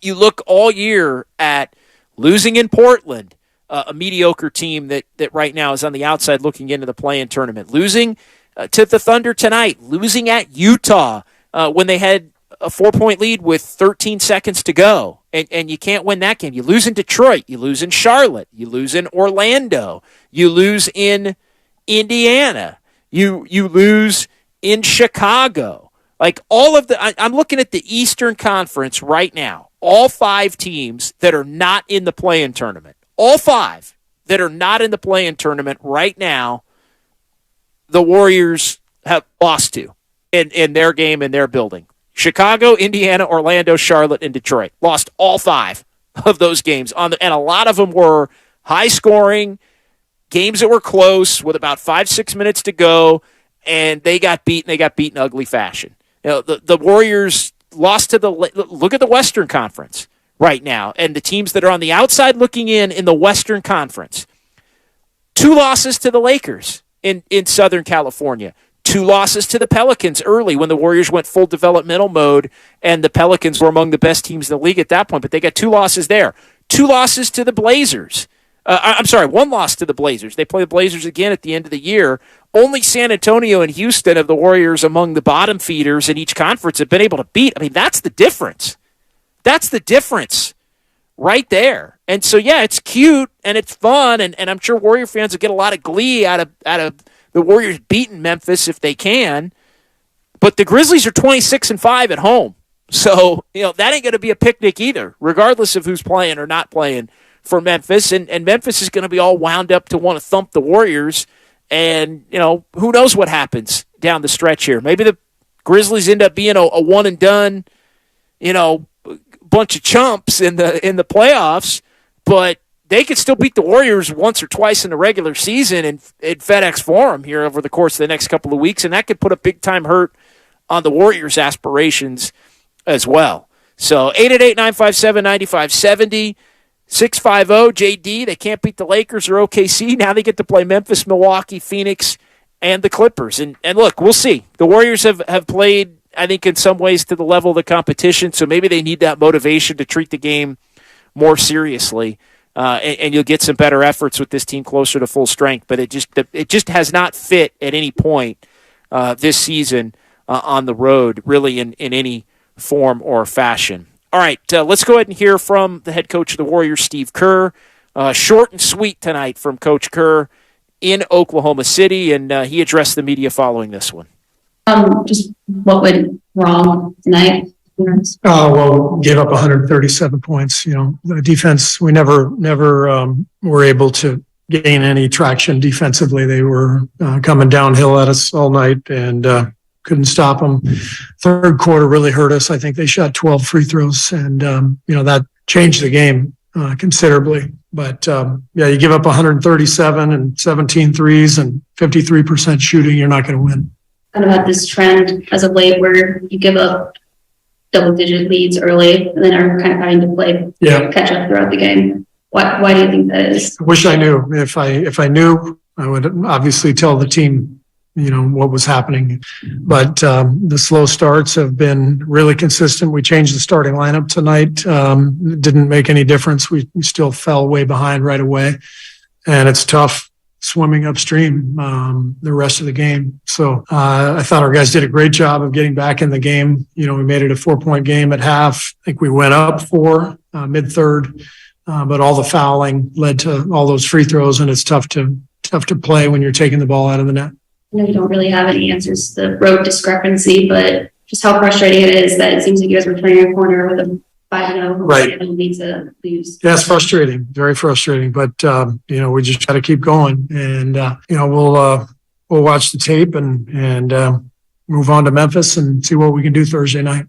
S4: you look all year at losing in Portland, a mediocre team that right now is on the outside looking into the play-in tournament, losing to the Thunder tonight, losing at Utah when they had a 4-point lead with 13 seconds to go, and you can't win that game. You lose in Detroit, you lose in Charlotte, you lose in Orlando, you lose in Indiana, you lose in Chicago. Like all of I'm looking at the Eastern Conference right now. All 5 teams that are not in the play-in tournament, all 5 that are not in the play-in tournament right now, the Warriors have lost to in their game, in their building. Chicago, Indiana, Orlando, Charlotte, and Detroit. Lost all 5 of those games. And a lot of them were high-scoring, games that were close with about 5-6 minutes to go, and they got beaten. They got beaten in ugly fashion. The Warriors lost to look at the Western Conference right now, and the teams that are on the outside looking in the Western Conference. 2 losses to the Lakers in Southern California. 2 losses to the Pelicans early when the Warriors went full developmental mode, and the Pelicans were among the best teams in the league at that point, but they got 2 losses there. 2 losses to the Blazers. 1 loss to the Blazers. They play the Blazers again at the end of the year. Only San Antonio and Houston of the Warriors among the bottom feeders in each conference have been able to beat. I mean, that's the difference. That's the difference right there. And so, yeah, it's cute and it's fun, and I'm sure Warrior fans will get a lot of glee out of the Warriors beating Memphis if they can. But the Grizzlies are 26-5 at home. So, that ain't going to be a picnic either, regardless of who's playing or not playing for Memphis. And Memphis is going to be all wound up to want to thump the Warriors. And, who knows what happens down the stretch here. Maybe the Grizzlies end up being a one-and-done, bunch of chumps in the playoffs, but they could still beat the Warriors once or twice in the regular season in FedEx Forum here over the course of the next couple of weeks, and that could put a big-time hurt on the Warriors' aspirations as well. So 888-957-9570. 650 JD. They can't beat the Lakers or OKC. Now they get to play Memphis, Milwaukee, Phoenix, and the Clippers. And look, we'll see. The Warriors have played, I think, in some ways to the level of the competition, so maybe they need that motivation to treat the game more seriously. And you'll get some better efforts with this team closer to full strength. But it just has not fit at any point this season on the road, really in any form or fashion. All right, let's go ahead and hear from the head coach of the Warriors, Steve Kerr. Short and sweet tonight from Coach Kerr in Oklahoma City, and he addressed the media following this one.
S9: Just what went wrong tonight?
S10: Well, gave up 137 points. The defense, we never were able to gain any traction defensively. They were coming downhill at us all night, and couldn't stop them. Third quarter really hurt us. I think they shot 12 free throws, and that changed the game considerably. But yeah, you give up 137 and 17 threes and 53% shooting, you're not going to win.
S9: Kind of had this trend as of late where you give up double-digit leads early and then are kind of having to play catch up throughout the game. Why do you think that is?
S10: I wish I knew. If I knew, I would obviously tell the team, what was happening. But the slow starts have been really consistent. We changed the starting lineup tonight. It didn't make any difference. We still fell way behind right away. And it's tough swimming upstream the rest of the game. So I thought our guys did a great job of getting back in the game. We made it a 4-point game at half. I think we went up 4 mid-third, but all the fouling led to all those free throws, and it's tough to play when you're taking the ball out of the net.
S9: I know you don't really have any answers to the road discrepancy, but just how frustrating it is that it seems like you guys were turning a corner with a 5-0
S10: right.
S9: Lead to lose.
S10: Yeah, it's frustrating, very frustrating. But we just got to keep going, and we'll watch the tape and move on to Memphis and see what we can do Thursday night.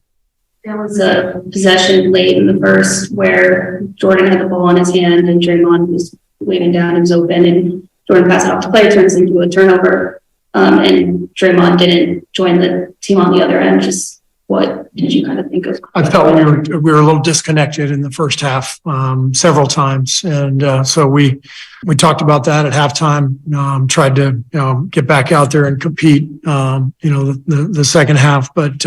S9: There was a possession late in the first where Jordan had the ball in his hand and Draymond was waving down. He was open, and Jordan passed it off to Clay, turns into a turnover. And Draymond didn't join the team on the other end. Just what did you kind of think of?
S10: I felt we were a little disconnected in the first half several times, and so we talked about that at halftime. Tried to get back out there and compete. The second half, but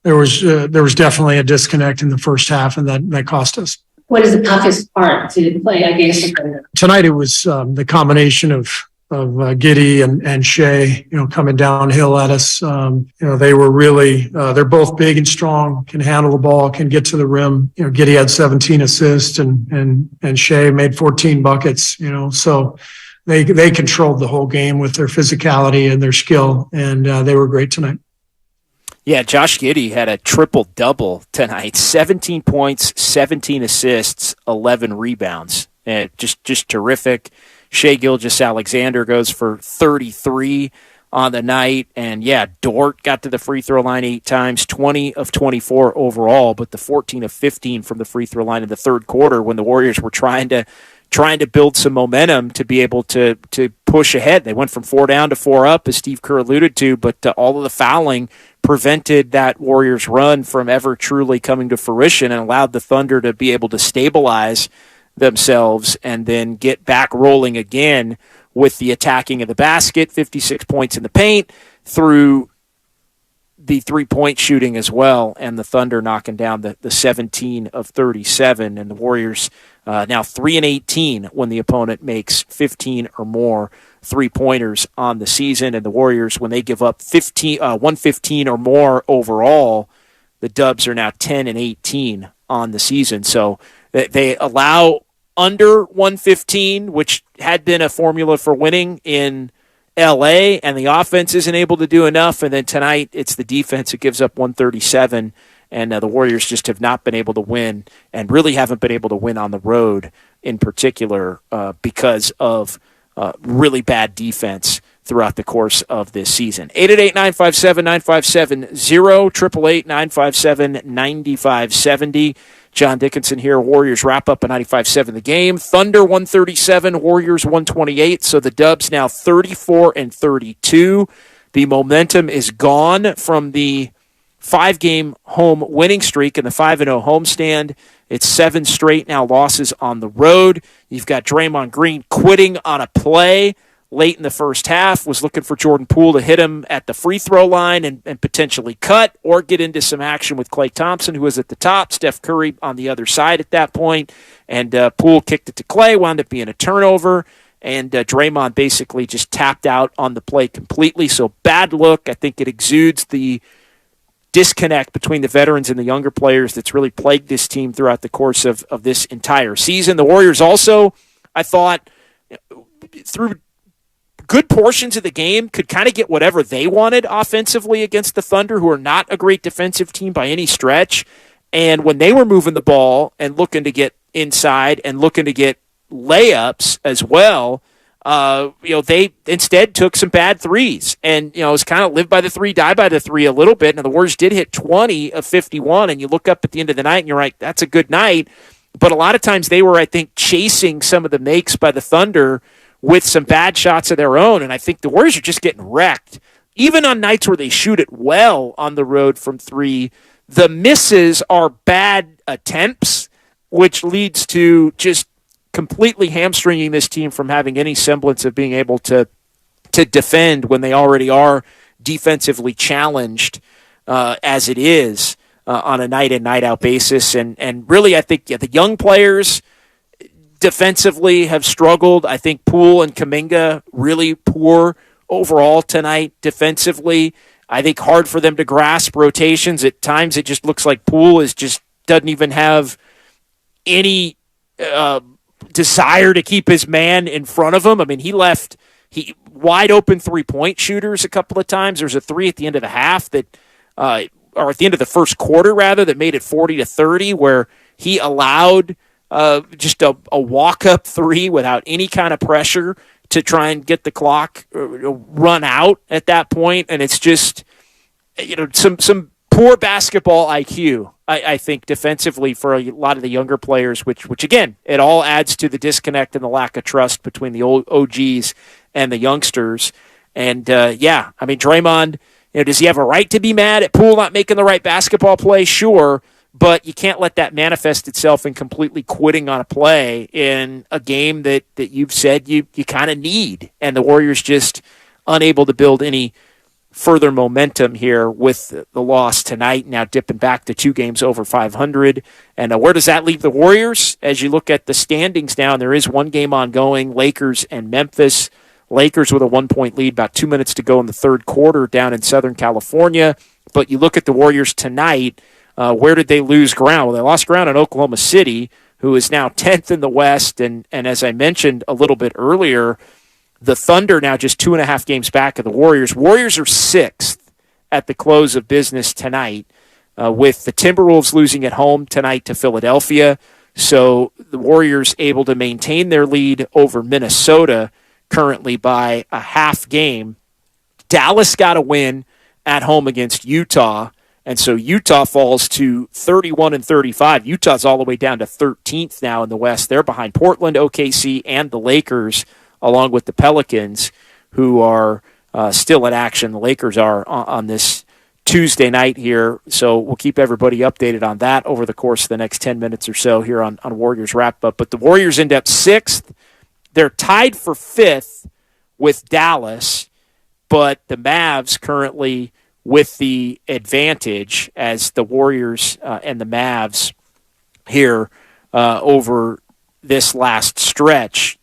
S10: there was definitely a disconnect in the first half, and that cost us.
S9: What is the toughest part to play against?
S10: Tonight it was the combination of Giddey and Shea, coming downhill at us. They were really, they're both big and strong, can handle the ball, can get to the rim. Giddey had 17 assists and Shea made 14 buckets, so they controlled the whole game with their physicality and their skill, and they were great tonight.
S4: Yeah, Josh Giddey had a triple-double tonight, 17 points, 17 assists, 11 rebounds. Just terrific. Shea Gilgeous-Alexander goes for 33 on the night. And, Dort got to the free throw line 8 times, 20 of 24 overall, but the 14 of 15 from the free throw line in the third quarter when the Warriors were trying to build some momentum to be able to push ahead. They went from 4 down to 4 up, as Steve Kerr alluded to, but all of the fouling prevented that Warriors run from ever truly coming to fruition and allowed the Thunder to be able to stabilize themselves and then get back rolling again with the attacking of the basket, 56 points in the paint, through the three-point shooting as well, and the Thunder knocking down the 17 of 37, and the Warriors now 3-18 when the opponent makes 15 or more three-pointers on the season, and the Warriors, when they give up 115 or more overall, the Dubs are now 10-18 on the season. So they allow under 115, which had been a formula for winning in LA, and the offense isn't able to do enough. And then tonight, it's the defense that gives up 137, and the Warriors just have not been able to win, and really haven't been able to win on the road in particular because of really bad defense throughout the course of this season. 888-957-9570, 888-957-9570. John Dickinson here. Warriors wrap up a 95-7 the game. Thunder 137, Warriors 128. So the Dubs now 34-32. The momentum is gone from the 5-game home winning streak and the 5-0 homestand. It's 7 straight now losses on the road. You've got Draymond Green quitting on a play late in the first half, was looking for Jordan Poole to hit him at the free throw line and potentially cut or get into some action with Klay Thompson, who was at the top, Steph Curry on the other side at that point, and Poole kicked it to Klay, wound up being a turnover, and Draymond basically just tapped out on the play completely. So bad look. I think it exudes the disconnect between the veterans and the younger players that's really plagued this team throughout the course of this entire season. The Warriors also, I thought, through good portions of the game, could kind of get whatever they wanted offensively against the Thunder, who are not a great defensive team by any stretch. And when they were moving the ball and looking to get inside and looking to get layups as well, they instead took some bad threes. And, it's kind of live by the three, die by the three a little bit. And the Warriors did hit 20 of 51. And you look up at the end of the night and you're like, that's a good night. but a lot of times they were, I think, chasing some of the makes by the Thunder with some bad shots of their own, and I think the Warriors are just getting wrecked. Even on nights where they shoot it well on the road from three, the misses are bad attempts, which leads to just completely hamstringing this team from having any semblance of being able to defend when they already are defensively challenged as it is on a night in, night out basis. And really, I think the young players defensively have struggled. I think Poole and Kuminga really poor overall tonight defensively. I think hard for them to grasp rotations. At times it just looks like Poole doesn't even have any desire to keep his man in front of him. I mean, he wide open 3-point shooters a couple of times. There's a three at the end of the half or at the end of the first quarter rather, that made it 40-30, where he allowed just a walk-up three without any kind of pressure to try and get the clock run out at that point. And it's just, some poor basketball IQ, I think, defensively for a lot of the younger players, which again, it all adds to the disconnect and the lack of trust between the old OGs and the youngsters. And Draymond, does he have a right to be mad at Poole not making the right basketball play? Sure. But you can't let that manifest itself in completely quitting on a play in a game that you've said you kind of need. And the Warriors just unable to build any further momentum here with the loss tonight, now dipping back to 2 games over 500. And where does that leave the Warriors? As you look at the standings now, there is 1 game ongoing, Lakers and Memphis. Lakers with a 1-point lead, about 2 minutes to go in the third quarter down in Southern California. But you look at the Warriors tonight, where did they lose ground? Well, they lost ground in Oklahoma City, who is now 10th in the West. And as I mentioned a little bit earlier, the Thunder now just 2.5 games back of the Warriors. Warriors are 6th at the close of business tonight, with the Timberwolves losing at home tonight to Philadelphia. So the Warriors able to maintain their lead over Minnesota currently by a half game. Dallas got a win at home against Utah, and so Utah falls to 31-35. Utah's all the way down to 13th now in the West. They're behind Portland, OKC, and the Lakers, along with the Pelicans, who are still in action. The Lakers are on this Tuesday night here, so we'll keep everybody updated on that over the course of the next 10 minutes or so here on Warriors Wrap-Up. But the Warriors end up 6th. They're tied for 5th with Dallas, but the Mavs currently with the advantage, as the Warriors and the Mavs here over this last stretch.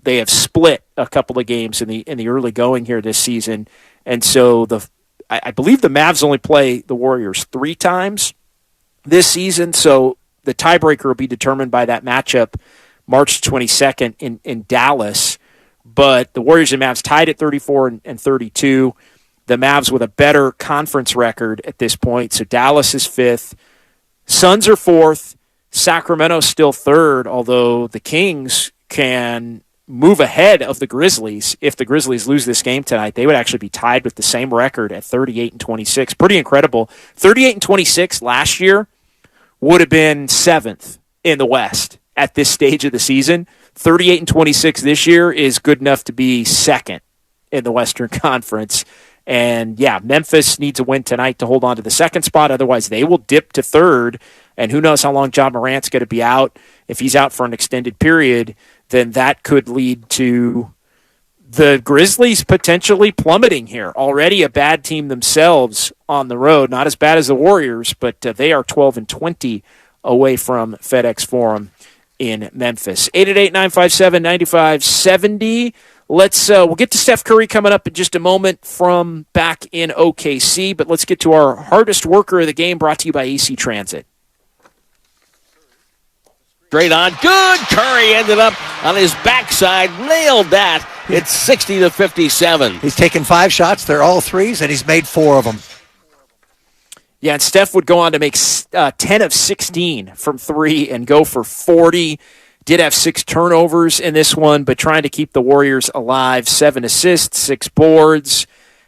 S4: They have split a couple of games in the early going here this season, and so I believe the Mavs only play the Warriors 3 times this season, so the tiebreaker will be determined by that matchup March 22nd in Dallas. But the Warriors and Mavs tied at 34 and 32. The Mavs with a better conference record at this point. So Dallas is 5th. Suns are 4th. Sacramento's still 3rd, although the Kings can move ahead of the Grizzlies. If the Grizzlies lose this game tonight, they would actually be tied with the same record at 38-26. Pretty incredible. 38-26 last year would have been 7th in the West at this stage of the season. 38-26 this year is good enough to be 2nd in the Western Conference. And yeah, Memphis needs a win tonight to hold on to the 2nd spot. Otherwise, they will dip to 3rd. And who knows how long John Morant's going to be out. If he's out for an extended period, then that could lead to the Grizzlies potentially plummeting here. Already a bad team themselves on the road. Not as bad as the Warriors, but they are 12-20 away from FedEx Forum in Memphis. 888-957-9570. We'll get to Steph Curry coming up in just a moment from back in OKC, but let's get to our hardest worker of the game, brought to you by AC Transit.
S3: Straight on. Good. Curry ended up on his backside. Nailed that. It's 60-57.
S11: He's taken 5 shots. They're all threes, and he's made 4 of them.
S4: Yeah, and Steph would go on to make 10 of 16 from 3 and go for 40. Did have 6 turnovers in this one, but trying to keep the Warriors alive. 7 assists, 6 boards,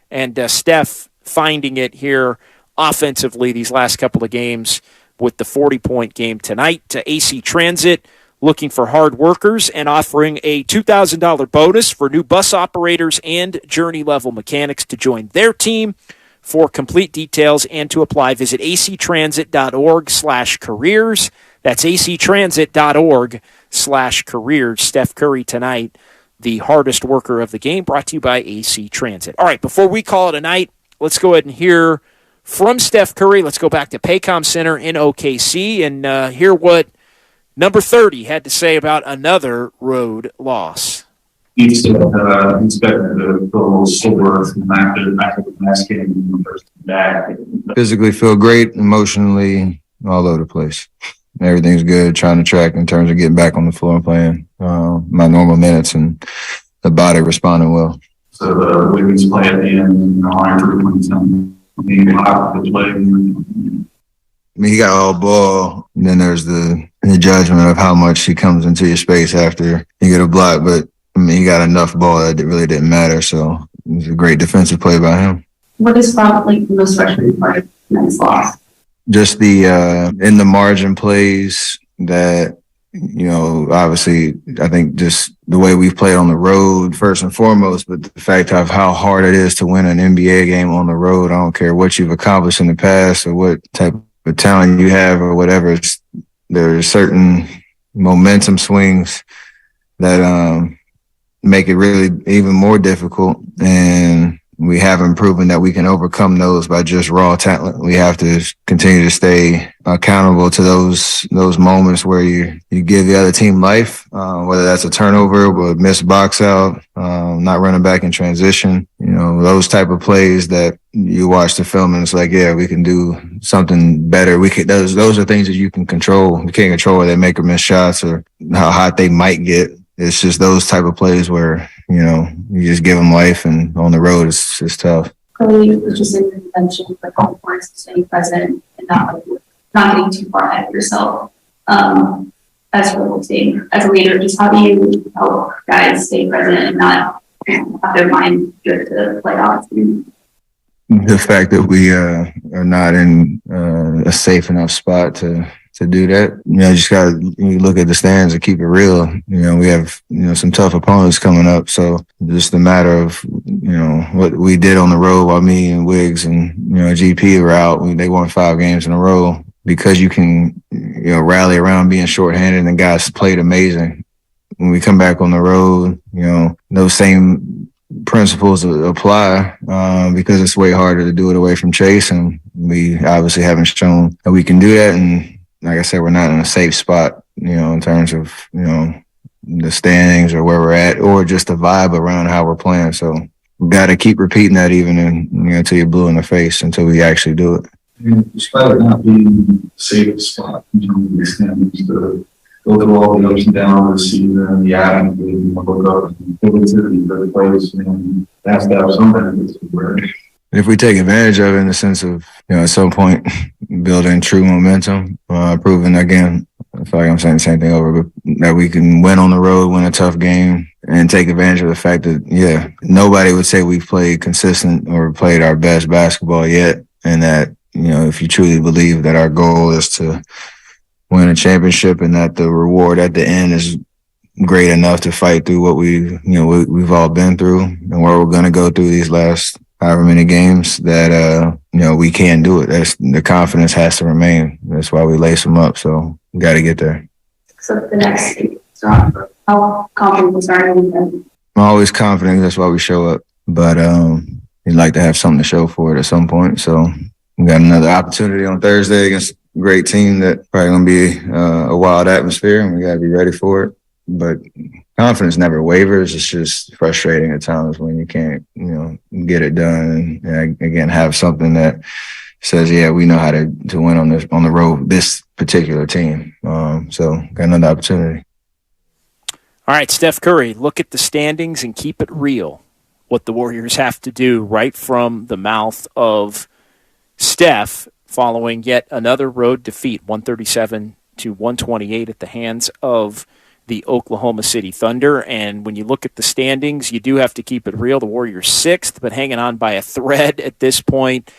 S4: and Steph finding it here offensively these last couple of games. with the 40-point game tonight. To AC Transit, looking for hard workers and offering a $2,000 bonus for new bus operators and journey-level mechanics to join their team. For complete details and to apply, visit actransit.org/careers. That's actransit.org/careers. Steph Curry tonight, the hardest worker of the game, brought to you by AC Transit. All right, before we call it a night, let's go ahead and hear from Steph Curry. Let's go back to Paycom Center in OKC and hear what number 30 had to say about another road loss.
S12: You said expected to go sober after the last game first back.
S1: Physically feel great, emotionally all over the place. Everything's good, trying to track in terms of getting back on the floor and playing my normal minutes, and the body responding well.
S12: So the Wiggins play at the end, our improvements and being hot to play.
S1: I mean, he got all ball, and then there's the judgment of how much he comes into your space after you get a block, but I mean, he got enough ball that it really didn't matter, so it was a great defensive play by him.
S9: What is probably the most frustrating part of tonight's loss?
S1: Just the in the margin plays that, you know, obviously I think just the way we've played on the road first and foremost, but the fact of how hard it is to win an NBA game on the road. I don't care what you've accomplished in the past or what type of talent you have or whatever. There are certain momentum swings that make it really even more difficult, and we haven't proven that we can overcome those by just raw talent. We have to continue to stay accountable to those moments where you give the other team life, whether that's a turnover or a missed box out, not running back in transition. You know, those type of plays that you watch the film and it's like, yeah, we can do something better. Those are things that you can control. You can't control where they make or miss shots or how hot they might get. It's just those type of plays where, you know, you just give them life, and on the road, it's just tough.
S9: Clearly, was just in the mention, but going for it, staying present and not getting too far ahead of yourself. As a leader, just how do you help guys stay present and not have their mind drift to the playoffs?
S1: The fact that we are not in a safe enough spot to do that, you know, just gotta look at the stands and keep it real. You know, we have, you know, some tough opponents coming up, so just a matter of, you know, what we did on the road while me and Wiggs and, you know, GP were out. They won 5 games in a row because you can, you know, rally around being shorthanded, and guys played amazing. When we come back on the road, you know, those same principles apply because it's way harder to do it away from Chase, and we obviously haven't shown that we can do that. And like I said, we're not in a safe spot, you know, in terms of, you know, the standings or where we're at, or just the vibe around how we're playing. So we got to keep repeating that even until you're blue in the face, until we actually do it.
S12: And despite it not being a safe spot, you know, the standings to go through all the ups and downs, see the athlete, and look up and go into the place, and that's to have some benefits of where.
S1: If we take advantage of it in the sense of, you know, at some point building true momentum, proving again, I feel like I'm saying the same thing over, but that we can win on the road, win a tough game, and take advantage of the fact that, yeah, nobody would say we've played consistent or played our best basketball yet. And that, you know, if you truly believe that our goal is to win a championship and that the reward at the end is great enough to fight through what we've all been through and where we're going to go through these last however many games, that, you know, we can do it. The confidence has to remain. That's why we lace them up. So we got to get there.
S9: So the next thing, how confident are you?
S1: I'm always confident. That's why we show up. But you'd like to have something to show for it at some point. So we got another opportunity on Thursday against a great team that probably going to be a wild atmosphere, and we got to be ready for it. But confidence never wavers. It's just frustrating at times when you can't, you know, get it done. And again, have something that says, yeah, we know how to win on the road, this particular team. So got another opportunity.
S4: All right, Steph Curry, look at the standings and keep it real. What the Warriors have to do right from the mouth of Steph following yet another road defeat, 137-128 at the hands of the Oklahoma City Thunder. And when you look at the standings, you do have to keep it real. The Warriors 6th, but hanging on by a thread at this point.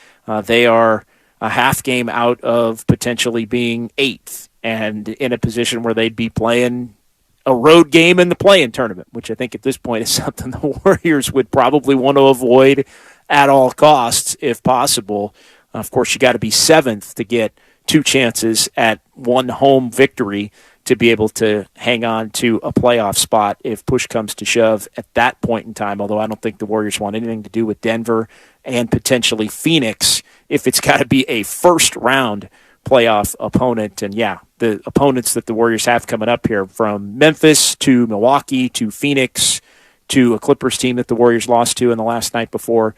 S4: They are a half game out of potentially being 8th and in a position where they'd be playing a road game in the play-in tournament, which I think at this point is something the Warriors would probably want to avoid at all costs if possible. Of course, you got to be 7th to get 2 chances at one home victory to be able to hang on to a playoff spot if push comes to shove at that point in time, although I don't think the Warriors want anything to do with Denver and potentially Phoenix if it's got to be a first-round playoff opponent. And, yeah, the opponents that the Warriors have coming up here, from Memphis to Milwaukee to Phoenix to a Clippers team that the Warriors lost to in the last night before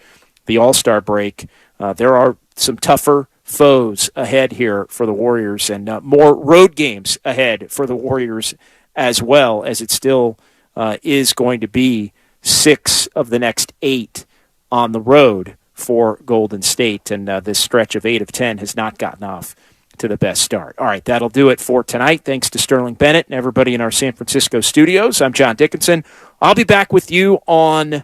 S4: the All-Star break, there are some tougher foes ahead here for the Warriors, and more road games ahead for the Warriors as well, as it still is going to be 6 of the next 8 on the road for Golden State, and this stretch of 8 of 10 has not gotten off to the best start. All right, that'll do it for tonight. Thanks to Sterling Bennett and everybody in our San Francisco studios. I'm John Dickinson. I'll be back with you on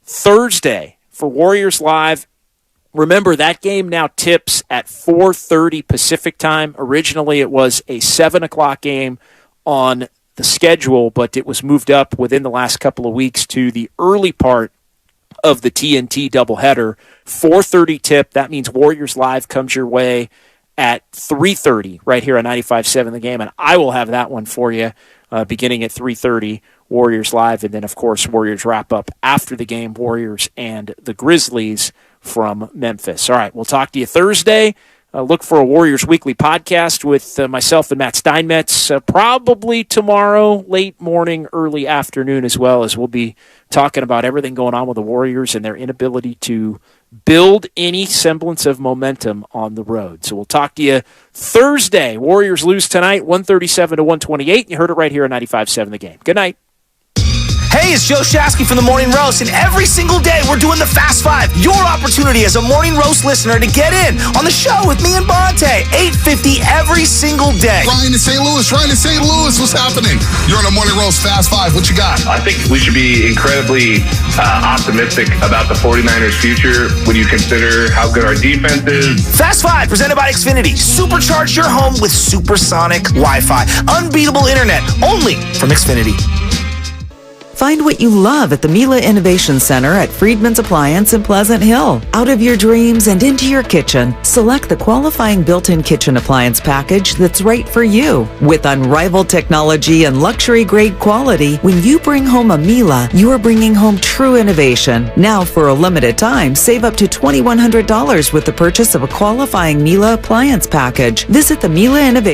S4: Thursday for Warriors Live. Remember, that game now tips at 4:30 Pacific time. Originally, it was a 7 o'clock game on the schedule, but it was moved up within the last couple of weeks to the early part of the TNT doubleheader. 4:30 tip. That means Warriors Live comes your way at 3:30 right here on 95.7 The Game, and I will have that one for you beginning at 3:30. Warriors Live, and then, of course, Warriors wrap up after the game, Warriors and the Grizzlies from Memphis. All right, we'll talk to you Thursday. Look for a Warriors Weekly podcast with myself and Matt Steinmetz, probably tomorrow, late morning, early afternoon, as well, as we'll be talking about everything going on with the Warriors and their inability to build any semblance of momentum on the road. So we'll talk to you Thursday. Warriors lose tonight, 137-128. You heard it right here on 95.7 The Game. Good night.
S2: Hey, it's Joe Shasky from the Morning Roast, and every single day we're doing the Fast Five. Your opportunity as a Morning Roast listener to get in on the show with me and Bonte, 8:50 every single day.
S13: Ryan in St. Louis, what's happening? You're on the Morning Roast Fast Five. What you got?
S14: I think we should be incredibly optimistic about the 49ers' future when you consider how good our defense is.
S2: Fast Five, presented by Xfinity. Supercharge your home with supersonic Wi-Fi. Unbeatable internet, only from Xfinity.
S15: Find what you love at the Mila Innovation Center at Friedman's Appliance in Pleasant Hill. Out of your dreams and into your kitchen, select the qualifying built-in kitchen appliance package that's right for you. With unrivaled technology and luxury-grade quality, when you bring home a Mila, you are bringing home true innovation. Now, for a limited time, save up to $2,100 with the purchase of a qualifying Mila appliance package. Visit the Mila Innovation